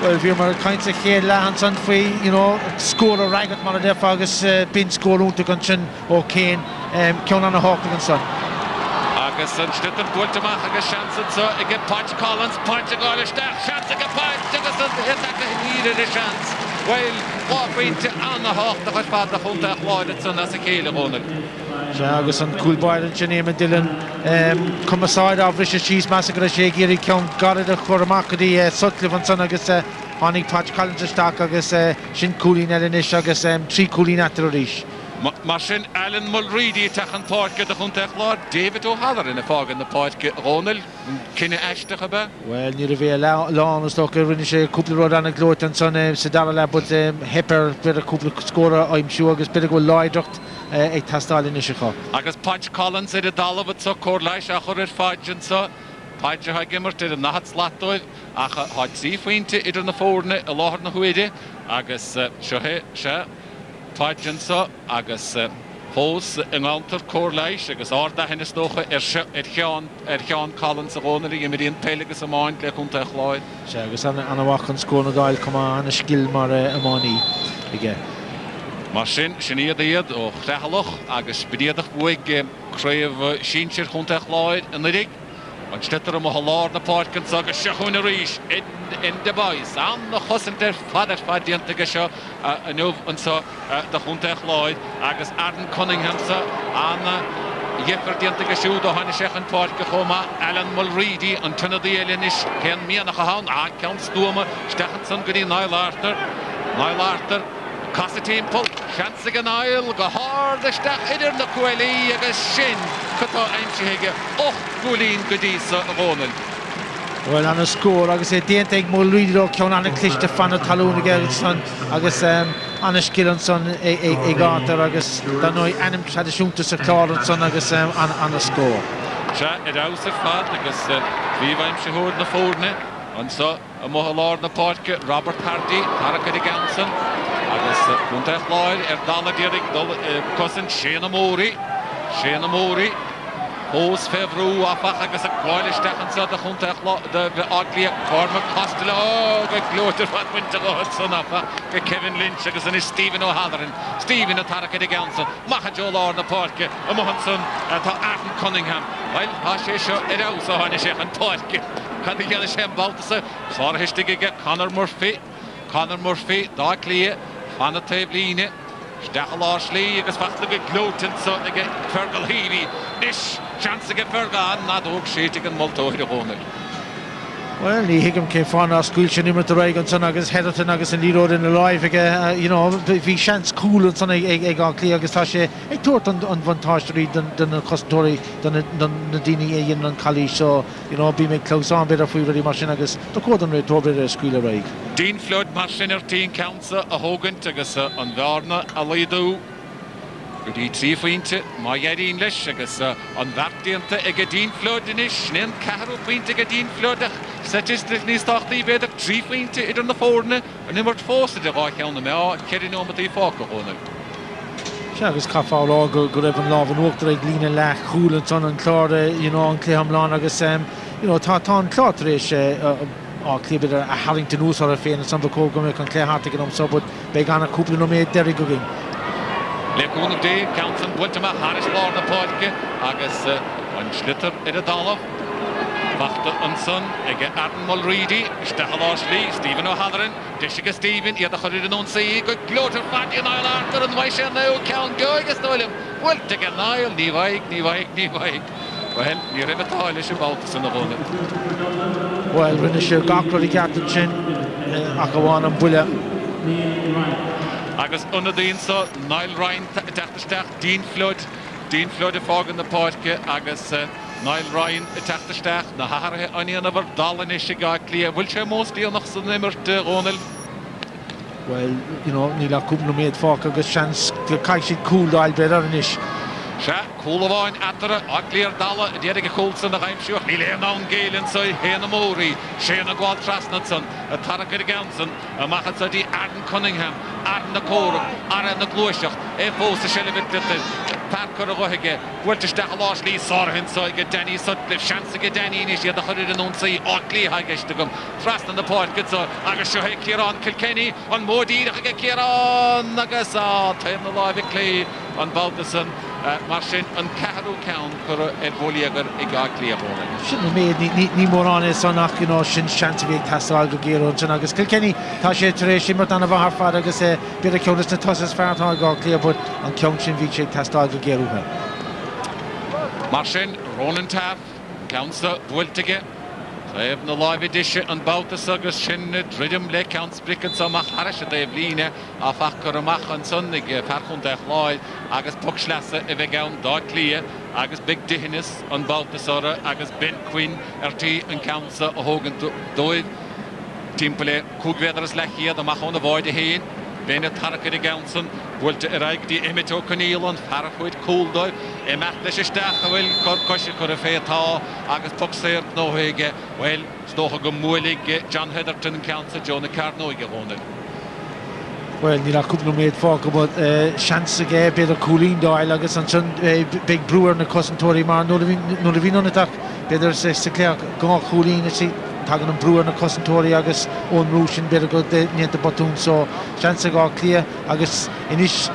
Well, if you're kind of here, lands on free, you know, score a ragged Maradef August, bin score to Gunchin or Kane, count on a hawk against son. August and Stitten Bultama, August Shanson, so I get Punch Collins, Punch a Golish, Chance again, Punch, Jefferson, he needed a chance. Well, walking to on the hawk, the Husband, the Hunter, Lloyd, and son as a Kale on it. August and Cool Boy and Janine and Dylan come aside of Richard Cheese Massacre Shaggy count got it for a mark of the Sutcliffe and son August Honey Patch Collins stock August Shin Cooling Elenish August 3 Cooling at the Rish. Martin Alan Mulready tachen Portke the Huntech Lord David O'Halloran in the fog in the Portke Ronald Kinne Ashtachaba. Well, near the lawn is talking Rinish couple road on a gloat and son Sedala but Hepper bit a couple scorer I'm sure August bit go Lloyd a tastal in Ishiko. Agus Patch Collins said a dollar with so cord Lish Achoret Fadjan so Patch Hagimmer did a nahat slatoid Acha had Seafuinte it on the Fordne a lot of Huide Agus Shohe Sha Fadjan so Agus Hos in Alter Corlish Agus Arda Hennestoche Erjan Collins a Ronnery Imidian Peligas a mind like Hunter Lloyd. Agus an a walk on score no dial come on a skill mar a money again. Machine, Shania Diad, or Crehaloch, Agus Bediadach Wig, Crave Shincher Huntech Lloyd, and the Dig. On Stetter Mohalor, the Park and Saga Shahunarish in the boys, and the Hossenter Father Fadiantagasha, a new and so the Huntech Lloyd, Agus Arden Cunningham, and Yeffer Diantagashu, the Hanishech and Park Homa, Alan Mulready, and Trinity Elenish, Ken Mianahan, I count Stuma, Stachanson Goody, Niall Arthur. Costa team pull, chance again Niall, go hard the stack in the Kueli, against Shin, Kato Anchihega, Gulin Goodisa Ronald. Well, on a score, I guess, Diantek Mulready, count on a clish to fan of Talon again, son, I guess, on a skill and son, a garter, I guess, Danoi, Anim tradition to Sakar and son, I guess, on a score. Chat it out of fat, I guess, Viva I'm Shahud the Fordne, and so a Mohalor the Portke, Robert Hardy, Haraka de Ganson. Agus Huntech Lloyd, Dalla Dirig, cousin Shana Mori, Hos Fevru, Afach, Agus a Coilish Stachan, the Huntech Lloyd, the Oglia, Cormac Costello, the Gloater, what Winter Hudson, Kevin Lynch, Agus and Stephen O'Halloran, Stephen Ataraka de Ganson, Mahajo Lord the Portke, a Mohanson, and Arden Cunningham. Well, Hashisha, it also Hanishech and Portke. Can the Yellow Shem Baltasa, Sorhistige, Connor Murphy, Dark Clear. On the table, Stachel Ashley, agus fast like a gloatin, so they get Fergal Heavy, Nish, chance to get Fergal, not Oak Sheeting and Multo Hironel. Well, ní hiigem cé fána scuilte nimar de raig an san agus Heatherton agus an líród in alive you know, bhí seans cool an san ag clí agus tá sé ag tuairt an vantáisteí den na costóirí den na daoine é dhéanaan an chalí seo, you know, bí méid clós an beidir faoi ruí mar sin agus do cód an réid tóbeidir scuile raig. Dean Flood mar sin tíon countsa a thugant agus an bhearna a léadú Gudi trí faointe má dhéirín leis agus an bhartíanta ag a Dean Flood inis snin ceathrú faointe ag a Dean Floodach statistic níos táchtaí beidir trí faointe idir na fórne an imirt fósta de gá cheanna me ceirí nómatí fáca hóna. Se agus caá lá go raibh an láh an uachtar ag lína lech chúlan san an chláre, you know, an cléamláán agus you know, tá an chláir éis clíbeidir a Harrington úsá a féin san bhcó go mé an cléthata an so bud be ganna cúpla nó méid deir go gin. Leún dé Countan buintama Harris lá na páidce agus an slitar ar a dálah. Bachta an son ag Arden Mulready, Stachalás Lee, Stephen O'Halloran, Dishiga Stephen, iad a chorir an onsaí go glótar fadi an ail artar an waise now count go agus nólim. Well, ag an ail, ní bhaig. Well, ní raibh atá leis baltas an bhóna. Well, rinne sé gachraí ceachtain sin ach bháin an buile. Agus unna dínsa, Niall Ryan teachtasteach, Dean Flood a fágan na páidce agus Niall Ryan teachtasteach na hathairthe aíana bhar dalan is gá clia. Bhfuil sé móstíonach san imirt Ronald? Well, you know, ní le cúpla méid fáca agus seans go caiith siad cúl dáil beidir an is. Se cúlháin atara a cléir dala déirigh a cúlsan na ghaimseoach ní léon an géileann sa héana mórí séna gháil trasnatsan a tarachar gansan a machchan sa dí Arden Cunningham, Arden na córach, Arden na glúiseach fósta selivitlitin parcar a gothaige bhfuilte Stachalás Lee sárthain sa go Danny Sutcliffe seansa go Danny níos iad a chuir an ónsaí á clíthaigiste gom trasna na páidce agus seo Ciarán Kilkenny an módíireach go Ciarán agus taim na láimh clí an Baldasan mar sin an ceathrú ceann chur bhóliagar i gá clíabhóna. Sin méid ní mór an is annach sin seanta bhéh teáil go géarún sin agus Kilkenny tá sé taréis sin mar anna bhthar fad agus beidir ceannas na tosas fearrtá gá clíabhút an ceann sin bhí sé teáil go géarúthe. Mar sin Ronan Taff, ceansa bhfuilteige Taibh na láimh diise an Baltas agus sin dridim le ceann bricin sa mach haris a daobh líne a fachcar amach an son ag perchún deich láid agus pucslesa a bheith gann dá clia agus big dihinnis an Baltas ára agus Ben Quinn tí an ceansa a thógan dóid timppla cúgvéadras lechiad amach ón na bháid a héin Bene tarachar i gansan bhfuilte a raig dí Imito Conneal an farachhuid cúldóid meach leis isteach a bhfuil cosise chur a fétá agus tucsair nóige bhfuil stócha go múlaigh John Heatherton an ceansa Jonah Carnóige bhóna. Well, ní le cúpla méid fáca bud seansa gé beidir cúlín dáil agus an sin big breúir na cosantóirí mar nó a bhí anach beidir sa cléach gá cúlín tagan an breúir na cosantóirí agus ón rúsin beidir go níanta batún so seansa gá clia agus inis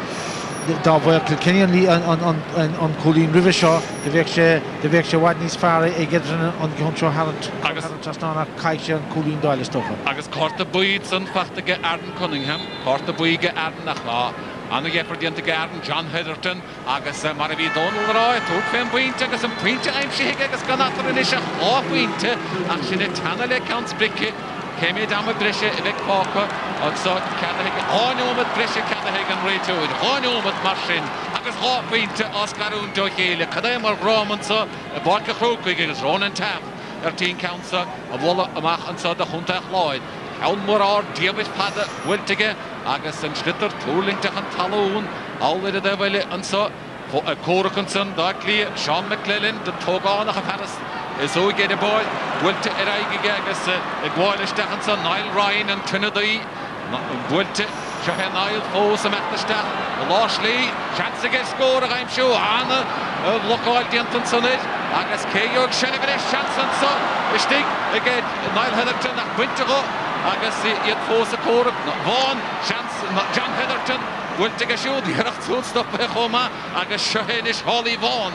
dá bhfuil Kilkenny an cúlín rih seo de bheith sé bhaid níos fearr ag idir an gonseo Harrant trasnána caiise an cúlín dáil is tócha. Agus cárta buid san fachtaige Arden Cunningham, cárta buige Arden nach lá. Anna Gefford dianta Arden John Heatherton agus mar a bhí Donald rá tuair féin buinte agus an puinte aimsithe agus gan atar in isise á buinte ach sinna tanna le countbrice céimiid am a brise i bheith pácha agus cadaigh áneomad brise cadaigh an réiteúid áneomad mar sin agus á buinte as garún do chéile cadé mar rámansa a barca chrúcaig agus Ronan Taff tí countsa a bhla amach an sa de chuntaach láid. Awn mór ár diabit pada bhfuilteige agus an slitar túlingteach an talún álaid a bhile an sa córachansan dá clí Sean McClellan den tógánach a Paris is ó géad a báid bhfuilte ar aigige agus gháilisteach an sa Niall Ryan an Trinadaí bhfuilte se he Niall fós a meachtasteach Lás Lee seansa gur scór a ghaimsú anna blokáil diantan sanid agus céiog sinna bhí seansan sa istig ag Niall Heatherton nach buinte go agus iad fós a córach bháin John Heatherton bhfuilte go siúd iarach túlstop a chuma agus sehénis Holly Vaughan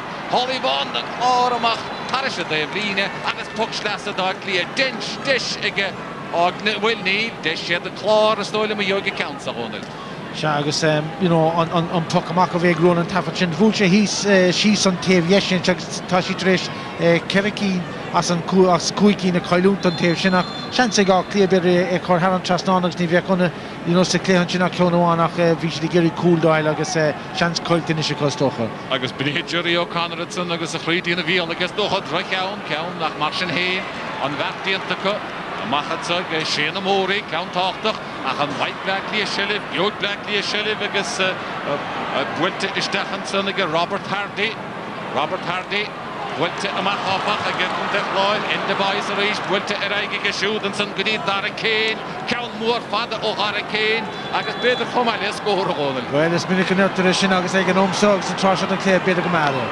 an chlár amach taris a daobh líne agus pucslesa dá clia dis ige bhfuil ní dis siad a chlár a stóile a dheoga count a hónil. Se agus you know an tuch amach a bheith Ronan Taff sin bhúil sé hís sí san taobh sin agus tá sí tréis Cerricí as an cuicí na coilúntan taobh sinach sean sé gá Clare beidir chur Haran trasnánagus ní bheith chuna sa cléan sinach ceanháinach bhí sé géirí cúldáil agus sean coiltain is costocha. Agus Brídjurí O'Connorson agus a chrídína bhí agus dócha dra ceann nach mar sin héin an bheittíontacha machchatsa go séna mórí ceantáach ach an white black lí silih, Bjork black lí silih agus builte isteachan san go Robert Hardy builte amach áfach a gin de chláin in de báis a ríis builte aige go siúdan san go dtíad Dara Kane ceann mór fada ó Dara Kane agus beidir chomáil is go ghóil. Well, is minic an utar sin agus ag an ómsog san trás an Clare beidir go mála.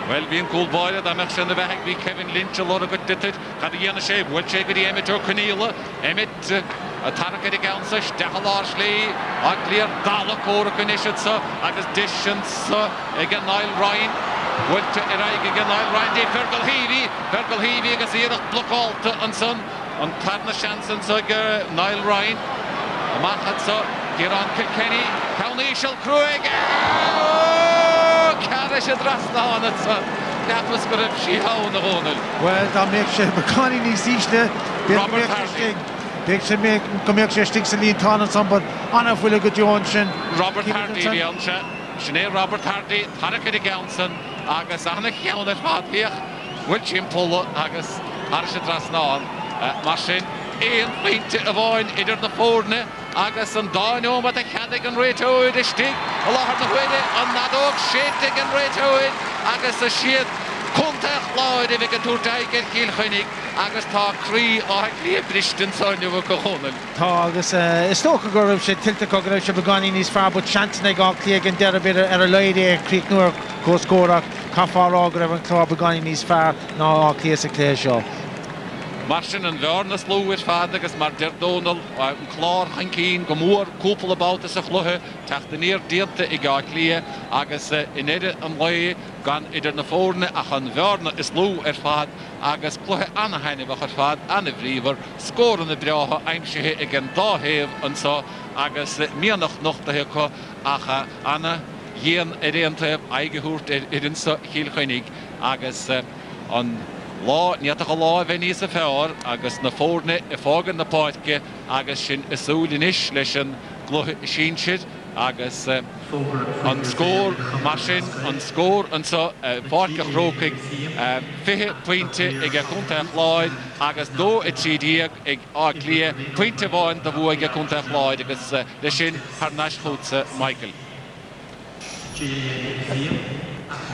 Well, bhíon cúlbáile a meach sin na bheith bhí Kevin Lynch a lora go ditid cad dhéana sé bhfuil sé go dtí Emmett O'Conneilla Emmett a tarcha de gansa stechalár slí a Clare dala córa conisiidsa agus disinsa ag an Niall Ryan bhfuilte aige ag an Niall Ryan dé Fergal Heavey agus iadach blocálta an son an tarna seansan sa go Niall Ryan a machchatsa Geraint Kilkenny Cownishal Cruig Cara sé drasna sa Capas go raibh sí hán a hónal. Well, dá méid sé beáí níos ísle Robert Hardy. Big sé go méid sé stig sa líon tána san, but anna bhfuil go dúin sin. Robert Hardy bhí an se. Sinné Robert Hardy, tarcha de gansan agus anna cheanna fádíoch bhfuil sin póla agus ar sé drasnáin. Mar sin éon pointe a bháin idir na fórne agus an dáinóm a cheannig an réitóid is stig a láthar na huile an nadóg sétig an réitóid agus a siad contact láid a bheith an túrtaig ar Kilkenny agus tá crí á Clare bristin sáinne bh go chónal. Tá agus is tócha go raibh sé tiltte go raibh sé beganí níos fearr, but seantainna gá Clare an deire beidir ar a leide críoch nuair go scórach caffárá go raibh an clá beganí níos fearr ná á Clare sa Clare seo. Mar sin an bhearna slúir fad agus mar deirdónal an chlár chancín go mór cúpla báta sa chluthe teachta níor dianta i gá Clare agus in éidir an laí gan idir na fórne ach an bhearna is lú ar fad agus chluthe anna hainebach ar fad anna bhríomhar scóran na breátha aimsithe ag an dáhéamh an sa agus mianach nochtathe chu acha anna dhéan a réontaobh aigeúirt idir sa Kilkenny agus an lá níoach a lá bheith níos a fearr agus na fórne I fágan na páitce agus sin isúlin is leis an gluthe sin siad agus an scór mar sin an scór an sa páirce chrócaigh 20 pointe ag a chuntaach láid agus 2 trídíag ag á Clare pointe bháin do bhua ag a chuntaach láid agus leis sin th neisthúsa Michael.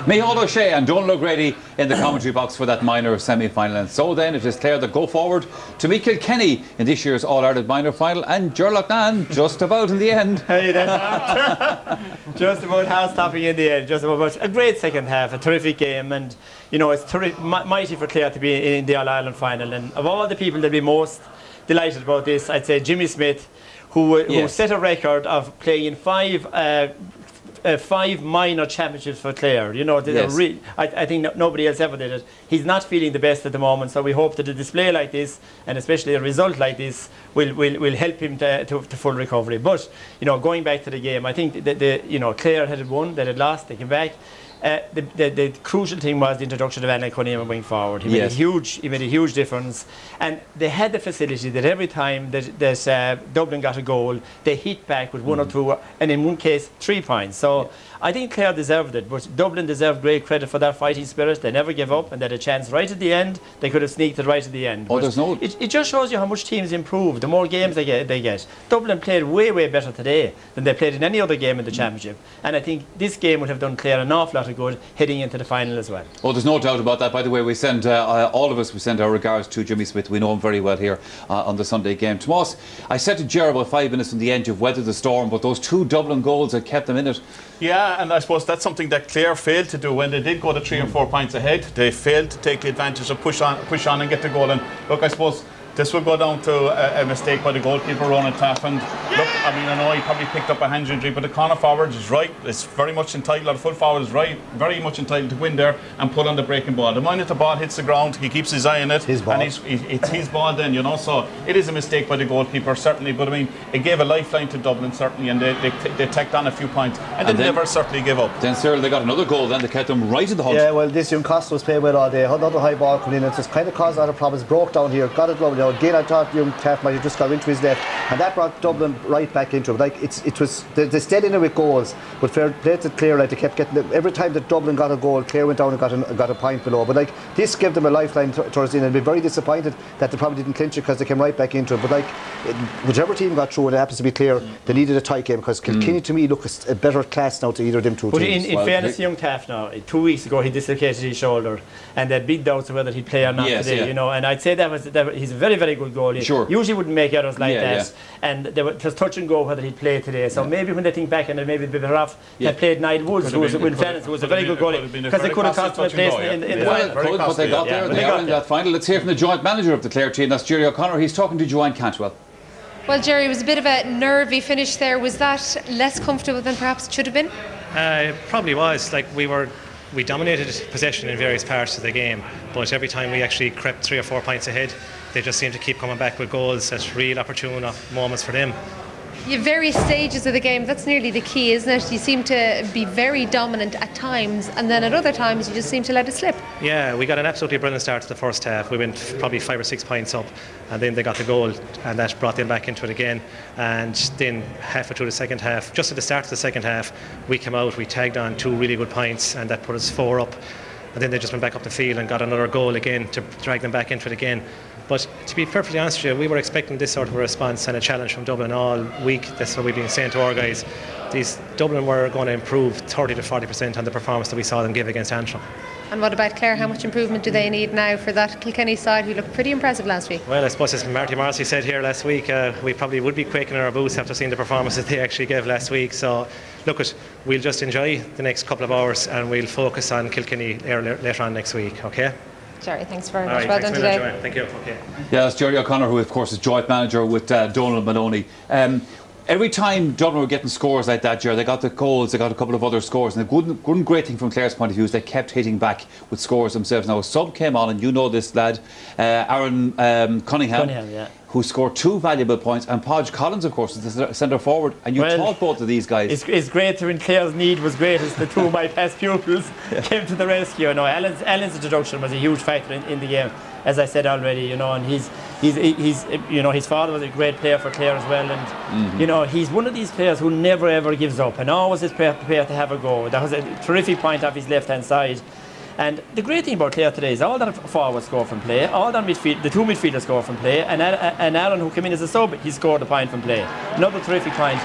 Micheál O'Shea and Donal O'Grady in the commentary box for that minor semi-final. And so then it is Clare that go forward to meet Kilkenny in this year's All-Ireland minor final, and Gerlachnan just about in the end. Hey, that's just about house-topping in the end. Just about a great second half, a terrific game, and you know it's mighty for Clare to be in the All-Ireland final. And of all the people that be most delighted about this, I'd say Jimmy Smith, who set a record of playing in 5 minor championships for Clare. You know, I think nobody else ever did it. He's not feeling the best at the moment, so we hope that a display like this, and especially a result like this, will help him to full recovery. But you know, going back to the game, I think that you know, Clare had won, they had lost, they came back. The crucial thing was the introduction of Anna Cunningham going forward. He made a huge difference, and they had the facility that every time that Dublin got a goal, they hit back with 1 or 2, and in one case 3 points. So I think Clare deserved it, but Dublin deserved great credit for their fighting spirit. They never gave up, and they had a chance right at the end. They could have sneaked it right at the end. Oh, there's no. It just shows you how much teams improve. The more games they get. Dublin played way better today than they played in any other game in the championship, and I think this game would have done Clare an awful lot of good heading into the final as well. Oh, there's no doubt about that. By the way, we send all of us, we send our regards to Jimmy Smith. We know him very well here on the Sunday game. Tomas, I said to Ger about 5 minutes from the end, you've weathered the storm, but those 2 Dublin goals that kept them in it. Yeah, and I suppose that's something that Clare failed to do when they did go to 3 and 4 points ahead. They failed to take advantage of push on and get the goal. And look, I suppose this will go down to a mistake by the goalkeeper, Ronan Taff. And look, I mean, I know he probably picked up a hand injury, but the corner forward is right. It's very much entitled, or the full forward is right, very much entitled to go in there and pull on the breaking ball. The moment the ball hits the ground, he keeps his eye on it. His ball. And it's his ball then, you know. So it is a mistake by the goalkeeper, certainly. But I mean, it gave a lifeline to Dublin, certainly, and they tacked on a few points. And they never certainly give up. Then, Cyril, they got another goal, then they kept them right in the hunt. Yeah, well, this young Costa was playing well all day. Another high ball coming in, and just kind of caused a lot of problems. Broke down here, got it lovely. Again, I thought young Taff might have just got into his left, and that brought Dublin right back into it. Like it was they stayed in it with goals, but fair play to Clare. Like they kept getting every time that Dublin got a goal, Clare went down and got a point below. But like this gave them a lifeline towards the end, and be very disappointed that they probably didn't clinch it because they came right back into it. But like whichever team got through, and it happens to be Clare, they needed a tight game because Kilkenny to me look a better class now to either of them two teams. But in fairness to young Taff now, 2 weeks ago he dislocated his shoulder, and they had big doubts of whether he'd play or not today. You know, and I'd say that he's a very, very good goalie. Sure. Usually wouldn't make errors like that, and they were just touch and go whether he'd play today. So maybe when they think back, and maybe they'd be better off they played Niall Woods, who was a very good goalie, because they could have cost them a place in the final. But they got there. They are in that final. Let's hear from the joint manager of the Clare team. That's Jerry O'Connor. He's talking to Joanne Cantwell. Well, Jerry, it was a bit of a nervy finish there. Was that less comfortable than perhaps it should have been? It probably was. Like we dominated possession in various parts of the game, but every time we actually crept 3 or 4 points ahead, they just seemed to keep coming back with goals at real opportune moments for them. You have various stages of the game. That's nearly the key, isn't it? You seem to be very dominant at times, and then at other times you just seem to let it slip. Yeah, we got an absolutely brilliant start to the first half. We went probably 5 or 6 points up, and then they got the goal, and that brought them back into it again. And then halfway through the second half, just at the start of the second half, we came out, we tagged on 2 really good points, and that put us 4 up. And then they just went back up the field and got another goal again to drag them back into it again. But to be perfectly honest with you, we were expecting this sort of a response and a challenge from Dublin all week. That's what we've been saying to our guys. Dublin were going to improve 30 to 40% on the performance that we saw them give against Antrim. And what about Clare? How much improvement do they need now for that Kilkenny side who looked pretty impressive last week? Well, I suppose as Marty Morrissey said here last week, we probably would be quaking in our boots after seeing the performances they actually gave last week. So look, we'll just enjoy the next couple of hours and we'll focus on Kilkenny later on next week, okay? Jerry, thanks very much. Right, well done today. Joanne. Thank you. Okay. Yeah, that's Jerry O'Connor, who of course is joint manager with Donald Maloney. Every time Dublin were getting scores like that, Jerry, they got the goals, they got a couple of other scores, and the good great thing from Clare's point of view is they kept hitting back with scores themselves. Now a sub came on, and you know this lad, Aaron Cunningham, who scored 2 valuable points, and Podge Collins, of course, is the centre forward, and you taught both of these guys. It's great when Clare's need was great as the 2 of my past pupils came to the rescue. You know, Alan's introduction was a huge factor in the game, as I said already. You know, and he's you know, his father was a great player for Clare as well, and you know, he's one of these players who never ever gives up and always is prepared to have a go. That was a terrific point off his left hand side. And the great thing about Clare today is all their forwards score from play, all their midfield, the 2 midfielders score from play, and Aaron, who came in as a sub, he scored a point from play. Another terrific point.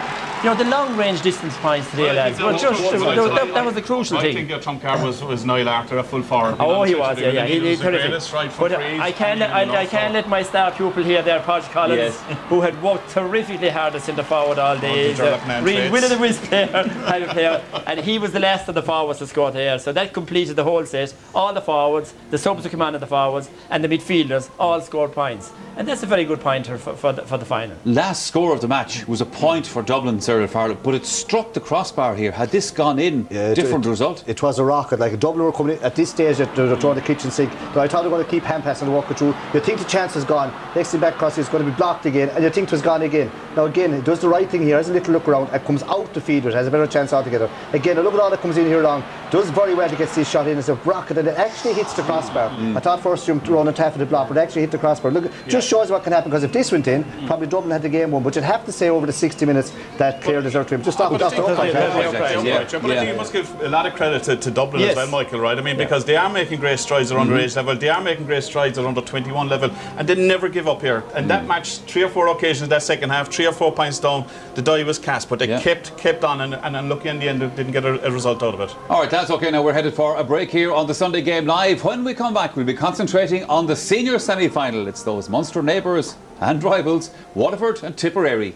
You know, the long range distance points today, lads, were just, that was the crucial thing. I think your trump card was Niall Arthur, a full forward. Oh, he was, yeah. He terrific. Right, but I can't let my star pupil here there, Podge Collins, who had worked terrifically hard as centre forward all day. He's a real will-o'-the-wisp player, and he was the last of the forwards to score there. So that completed the whole set. All the forwards, the subs who commanded the forwards, and the midfielders all scored points. And that's a very good pointer for the final. Last score of the match was a point for Dublin, Cyril Farrell, but it struck the crossbar here. Had this gone in, different result. It was a rocket. Like Dublin were coming in at this stage, they're throwing the kitchen sink. But I thought they were going to keep hand passing and walking through. You think the chance is gone. Next thing back cross is going to be blocked again, and you think it was gone again. Now again, it does the right thing here. Has a little look around and comes out the field. It has a better chance altogether. Again, a look at all that comes in here long. Does very well to get this shot in as a rocket, and it actually hits the crossbar. I thought first jumped around and tapped the block, but it actually hit the crossbar. Look, just shows what can happen, because if this went in, probably Dublin had the game won. But you'd have to say over the 60 minutes that Clare deserved to win. Just stop. But I think you must give a lot of credit to Dublin as well, Michael, right? I mean, because they are making great strides at underage level, they are making great strides at under 21 level, and they never give up here. And that match, 3 or 4 occasions that second half, 3 or 4 points down, the die was cast, but they kept on, and lucky in the end, they didn't get a result out of it. All right, that's okay. Now we're headed for a break here on the Sunday Game Live. When we come back, we'll be concentrating on the senior semi-final. It's those Munster neighbours and rivals, Waterford and Tipperary.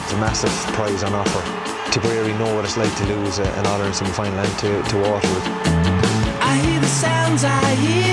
It's a massive prize on offer. Tipperary know what it's like to lose an All-Ireland semi-final and to Waterford. I hear the sounds, I hear